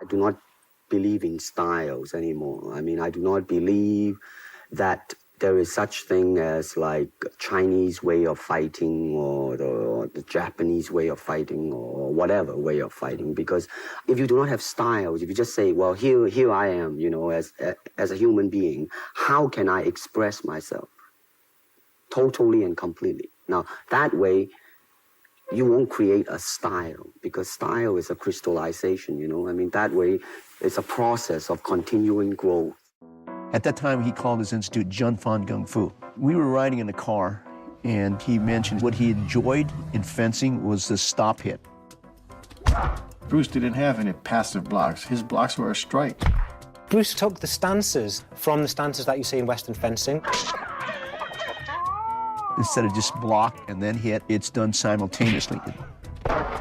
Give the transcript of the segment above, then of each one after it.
I do not believe in styles anymore. I mean, I do not believe that there is such thing as like Chinese way of fighting or the Japanese way of fighting or whatever way of fighting. Because if you do not have styles, if you just say, well, here I am, you know, as a human being, how can I express myself totally and completely? Now, that way, you won't create a style, because style is a crystallization, you know? I mean, that way, it's a process of continuing growth. At that time, he called his institute Jun Fan Gung Fu. We were riding in the car, and he mentioned what he enjoyed in fencing was the stop hit. Bruce didn't have any passive blocks. His blocks were a strike. Bruce took the stances from the stances that you see in Western fencing. Instead of just block and then hit, it's done simultaneously.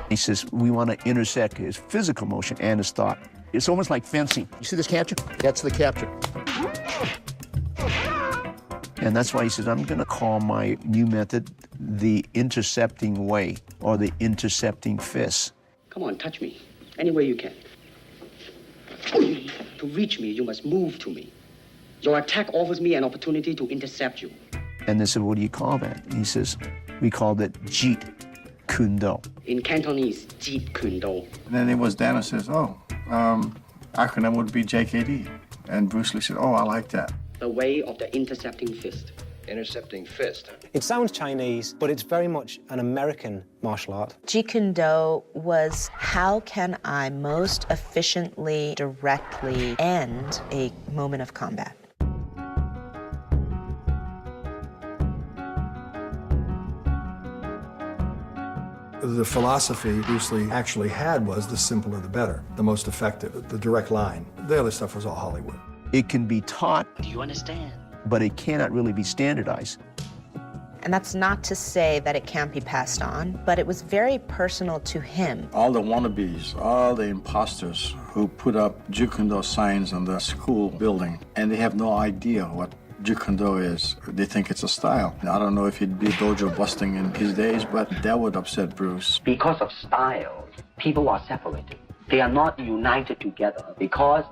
He says, we want to intersect his physical motion and his thought. It's almost like fencing. You see this capture? That's the capture. And that's why he says, I'm going to call my new method the intercepting way, or the intercepting fist. Come on, touch me, any way you can. To reach me, you must move to me. Your attack offers me an opportunity to intercept you. And they said, what do you call that? And he says, we called it Jeet Kune Do. In Cantonese, Jeet Kune Do. And then it was Dan who says, acronym would be JKD. And Bruce Lee said, oh, I like that. The way of the intercepting fist. Intercepting fist. It sounds Chinese, but it's very much an American martial art. Jeet Kune Do was how can I most efficiently, directly end a moment of combat. The philosophy Bruce Lee actually had was the simpler the better, the most effective, the direct line. The other stuff was all Hollywood. It can be taught. Do you understand? But it cannot really be standardized. And that's not to say that it can't be passed on, but it was very personal to him. All the wannabes, all the imposters who put up Jeet Kune Do signs on the school building, and they have no idea what Jeet Kune Do is. They think it's a style. I don't know if he'd be dojo busting in his days, but that would upset Bruce. Because of styles, people are separated. They are not united together because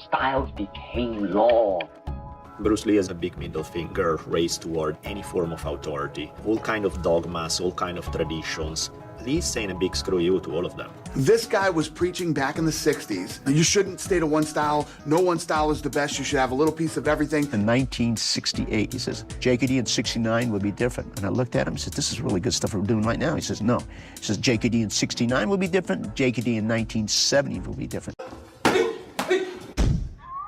styles became law. Bruce Lee has a big middle finger raised toward any form of authority. All kind of dogmas, all kind of traditions. Lee's saying a big screw you to all of them. This guy was preaching back in the 60s. You shouldn't stay to one style. No one style is the best. You should have a little piece of everything. In 1968, he says, JKD in 69 would be different. And I looked at him and said, this is really good stuff we're doing right now. He says, no. He says, JKD in 69 will be different. JKD in 1970 will be different.